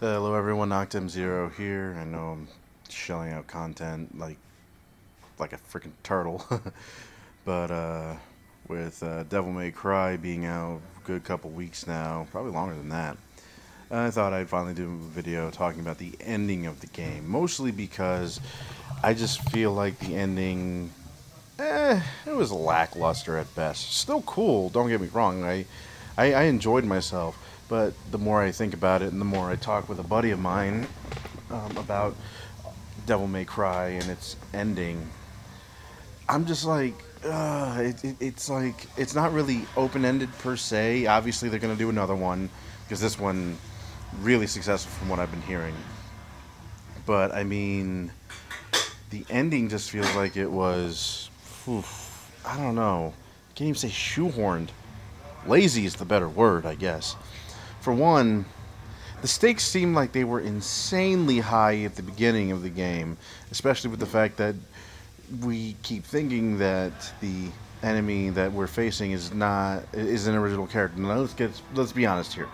Hello everyone, Octem0 here. I know I'm shelling out content like a freaking turtle, but with Devil May Cry being out a good couple weeks now, probably longer than that, I thought I'd finally do a video talking about the ending of the game. Mostly because I just feel like the ending, it was lackluster at best. Still cool, don't get me wrong. I enjoyed myself, but the more I think about it and the more I talk with a buddy of mine about Devil May Cry and its ending, I'm just like, it's like, it's not really open-ended per se. Obviously, they're going to do another one, because this one really successful from what I've been hearing. But, I mean, the ending just feels like it was, I don't know, can't even say shoehorned. Lazy is the better word, I guess. For one, the stakes seemed like they were insanely high at the beginning of the game, especially with the fact that we keep thinking that the enemy that we're facing is an original character. Now let's be honest here.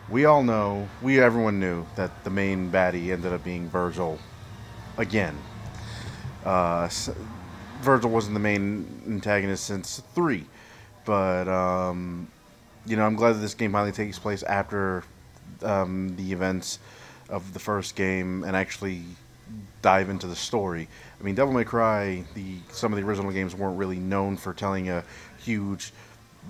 We all know, everyone knew that the main baddie ended up being Virgil again. Uh, Virgil wasn't the main antagonist since 3, but I'm glad that this game finally takes place after the events of the first game and actually dive into the story. I mean, Devil May Cry, some of the original games weren't really known for telling a huge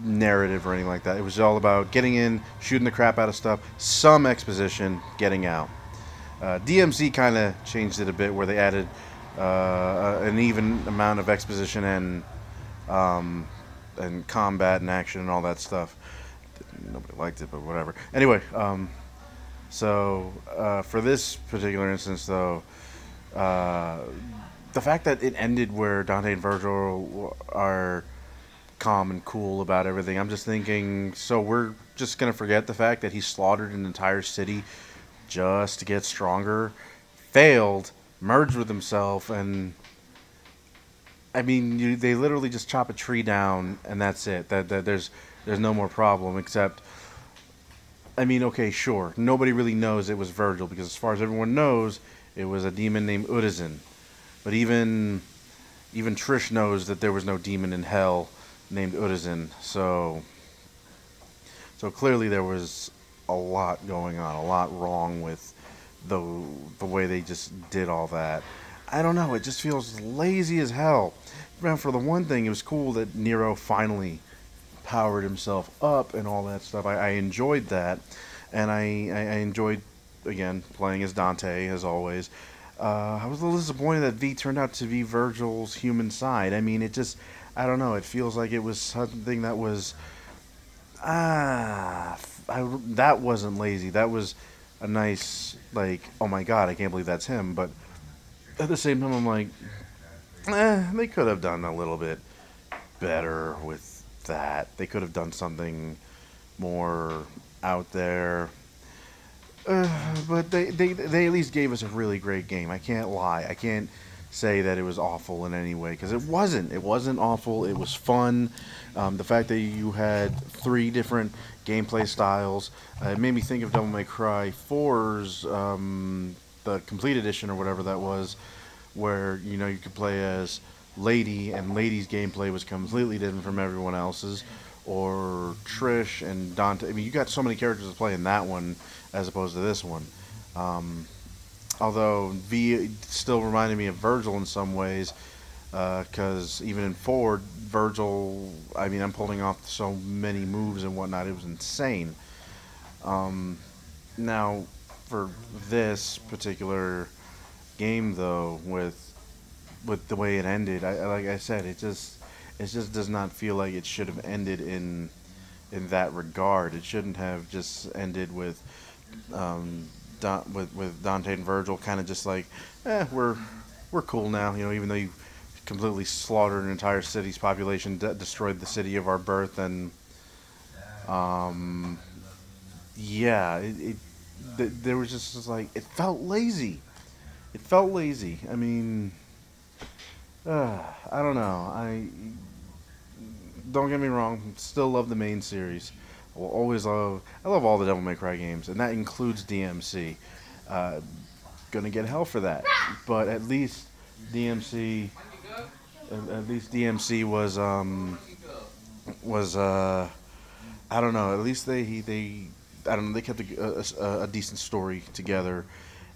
narrative or anything like that. It was all about getting in, shooting the crap out of stuff, some exposition, getting out. DMC kind of changed it a bit, where they added an even amount of exposition and combat and action and all that stuff. Nobody liked it, but whatever. Anyway, so for this particular instance, though, the fact that it ended where Dante and Virgil are calm and cool about everything, I'm just thinking, so we're just going to forget the fact that he slaughtered an entire city just to get stronger, failed, merged with himself, and I mean, they literally just chop a tree down and that's it. That there's no more problem, except, I mean, okay, sure, nobody really knows it was Virgil, because as far as everyone knows, it was a demon named Udazin. But even Trish knows that there was no demon in hell named Udazin. So clearly there was a lot going on, a lot wrong with the way they just did all that. I don't know, it just feels lazy as hell. Now, for the one thing, it was cool that Nero finally powered himself up and all that stuff. I enjoyed that, and I enjoyed, again, playing as Dante, as always. I was a little disappointed that V turned out to be Virgil's human side. I mean, I don't know, it feels like it was something that was, that wasn't lazy. That was a nice, like, oh my god, I can't believe that's him. But at the same time, I'm like, they could have done a little bit better with that. They could have done something more out there. But they at least gave us a really great game. I can't lie. I can't say that it was awful in any way, because it wasn't. It wasn't awful. It was fun. The fact that you had 3 different gameplay styles, it made me think of Devil May Cry 4's the complete edition or whatever that was, where you could play as Lady, and Lady's gameplay was completely different from everyone else's, or Trish and Dante. I mean, you got so many characters to play in that one as opposed to this one. Although V still reminded me of Virgil in some ways, because even in 4, Virgil, I mean, I'm pulling off so many moves and whatnot, it was insane. Now, for this particular game, though, with the way it ended, like I said, it just does not feel like it should have ended in that regard. It shouldn't have just ended with with Dante and Virgil kind of just like, we're cool now, even though you completely slaughtered an entire city's population, destroyed the city of our birth, and yeah, there was just like, it felt lazy. It felt lazy. I mean, I don't know. Don't get me wrong, still love the main series will always love. I love all the Devil May Cry games, and that includes DMC. Uh, gonna get hell for that, but at least DMC, DMC was I don't know. At least they I don't know. They kept a decent story together,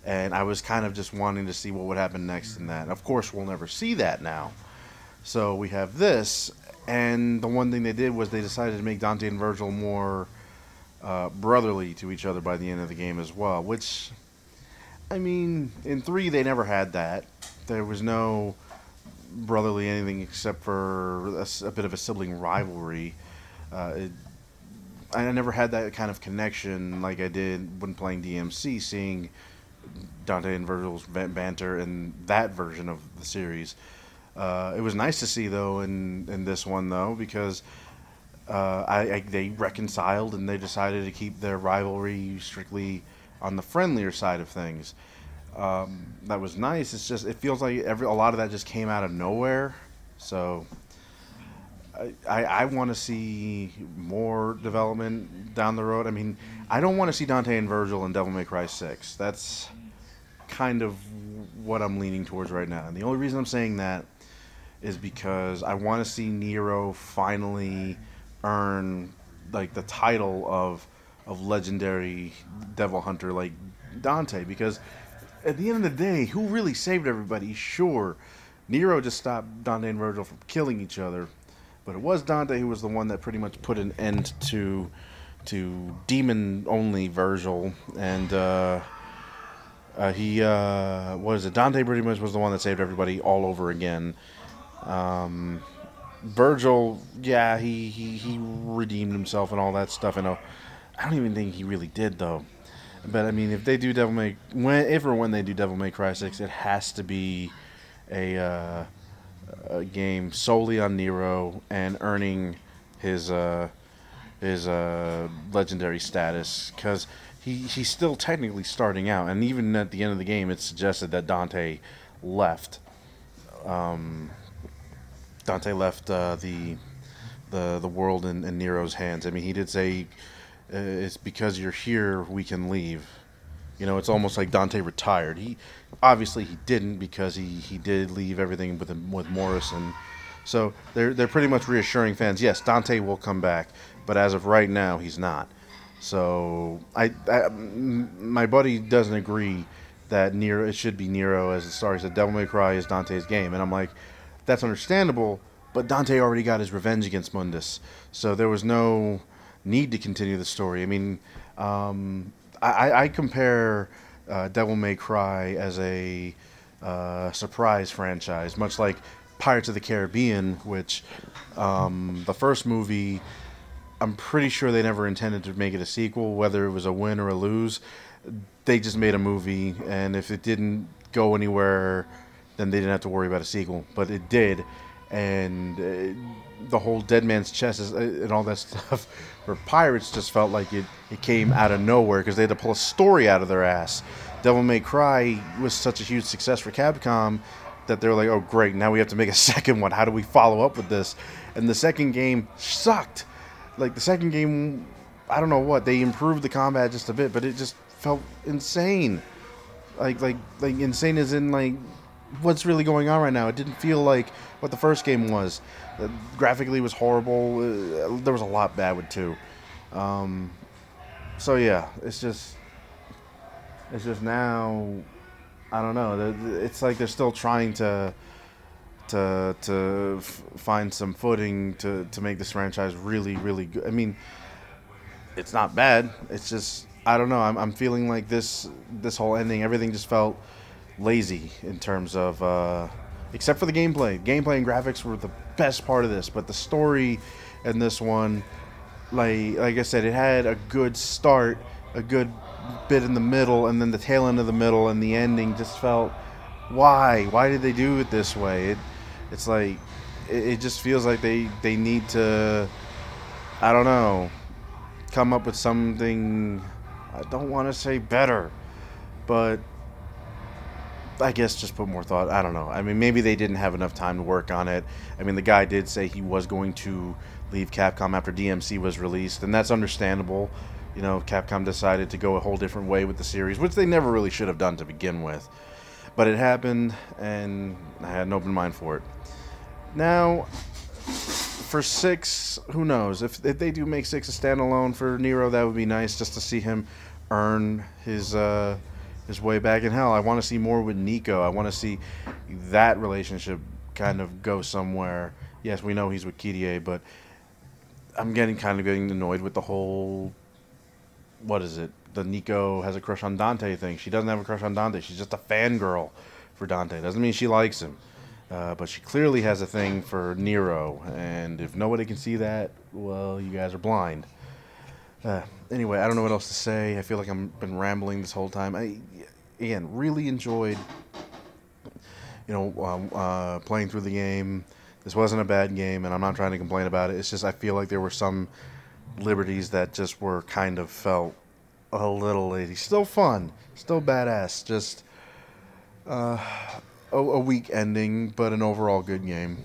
and I was kind of just wanting to see what would happen next in that. Of course, we'll never see that now. So we have this, and the one thing they did was they decided to make Dante and Virgil more brotherly to each other by the end of the game as well. Which, I mean, in 3 they never had that. There was no brotherly anything except for a bit of a sibling rivalry. I never had that kind of connection like I did when playing DMC, seeing Dante and Virgil's banter in that version of the series. It was nice to see, though, in this one, though, because they reconciled and they decided to keep their rivalry strictly on the friendlier side of things. That was nice. It's just, it feels like a lot of that just came out of nowhere. So I want to see more development down the road. I mean, I don't want to see Dante and Virgil in Devil May Cry 6. That's kind of what I'm leaning towards right now. And the only reason I'm saying that is because I want to see Nero finally earn like the title of legendary devil hunter like Dante, because at the end of the day, who really saved everybody? Sure, Nero just stopped Dante and Virgil from killing each other, but it was Dante who was the one that pretty much put an end to demon-only Virgil, and what is it? Dante pretty much was the one that saved everybody all over again. Virgil, yeah, he redeemed himself and all that stuff, and I don't even think he really did, though. But I mean, if they do if or when they do Devil May Cry 6, it has to be a game solely on Nero and earning his legendary status, because he's still technically starting out, and even at the end of the game, it's suggested that Dante left. Dante left the world in Nero's hands. I mean, he did say, it's because you're here we can leave. You know, it's almost like Dante retired. He didn't, because he did leave everything with Morrison. So they're pretty much reassuring fans. Yes, Dante will come back, but as of right now, he's not. So my buddy doesn't agree that it should be Nero as the star. He said Devil May Cry is Dante's game, and I'm like, that's understandable. But Dante already got his revenge against Mundus, so there was no need to continue the story. I mean, I compare Devil May Cry as a surprise franchise, much like Pirates of the Caribbean, which the first movie, I'm pretty sure they never intended to make it a sequel, whether it was a win or a lose. They just made a movie, and if it didn't go anywhere, then they didn't have to worry about a sequel. But it did, and the whole Dead Man's Chest and all that stuff for Pirates just felt like it came out of nowhere, because they had to pull a story out of their ass. Devil May Cry was such a huge success for Capcom that they're like, oh great, now we have to make a second one. How do we follow up with this? And the second game sucked. Like, the second game, I don't know what, they improved the combat just a bit, but it just felt insane. Like insane as in, like, what's really going on right now? It didn't feel like what the first game was. Graphically, it was horrible. There was a lot bad with 2. So yeah, it's just now, I don't know. It's like they're still trying to find some footing to make this franchise really, really good. I mean, it's not bad. It's just, I don't know. I'm feeling like this whole ending, everything just felt lazy in terms of, except for the gameplay. Gameplay and graphics were the best part of this, but the story in this one, like I said, it had a good start, a good bit in the middle, and then the tail end of the middle, and the ending just felt, why did they do it this way? It's like, it just feels like they need to, I don't know, come up with something. I don't want to say better, but I guess just put more thought. I don't know. I mean, maybe they didn't have enough time to work on it. I mean, the guy did say he was going to leave Capcom after DMC was released, and that's understandable. You know, Capcom decided to go a whole different way with the series, which they never really should have done to begin with. But it happened, and I had an open mind for it. Now, for 6, who knows? If they do make 6 a standalone for Nero, that would be nice, just to see him earn his way back. In hell, I want to see more with Nico. I want to see that relationship kind of go somewhere. Yes, we know he's with Kirie, but I'm getting annoyed with the whole, what is it? The Nico has a crush on Dante thing. She doesn't have a crush on Dante. She's just a fangirl for Dante. Doesn't mean she likes him. But she clearly has a thing for Nero, and if nobody can see that, well, you guys are blind. Anyway, I don't know what else to say. I feel like I've been rambling this whole time. Again, really enjoyed, playing through the game. This wasn't a bad game, and I'm not trying to complain about it. It's just I feel like there were some liberties that just were kind of felt a little lazy. Still fun, still badass. Just a weak ending, but an overall good game.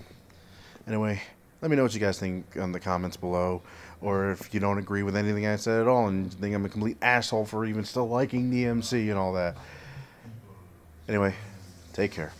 Anyway, let me know what you guys think in the comments below, or if you don't agree with anything I said at all and think I'm a complete asshole for even still liking DMC and all that. Anyway, take care.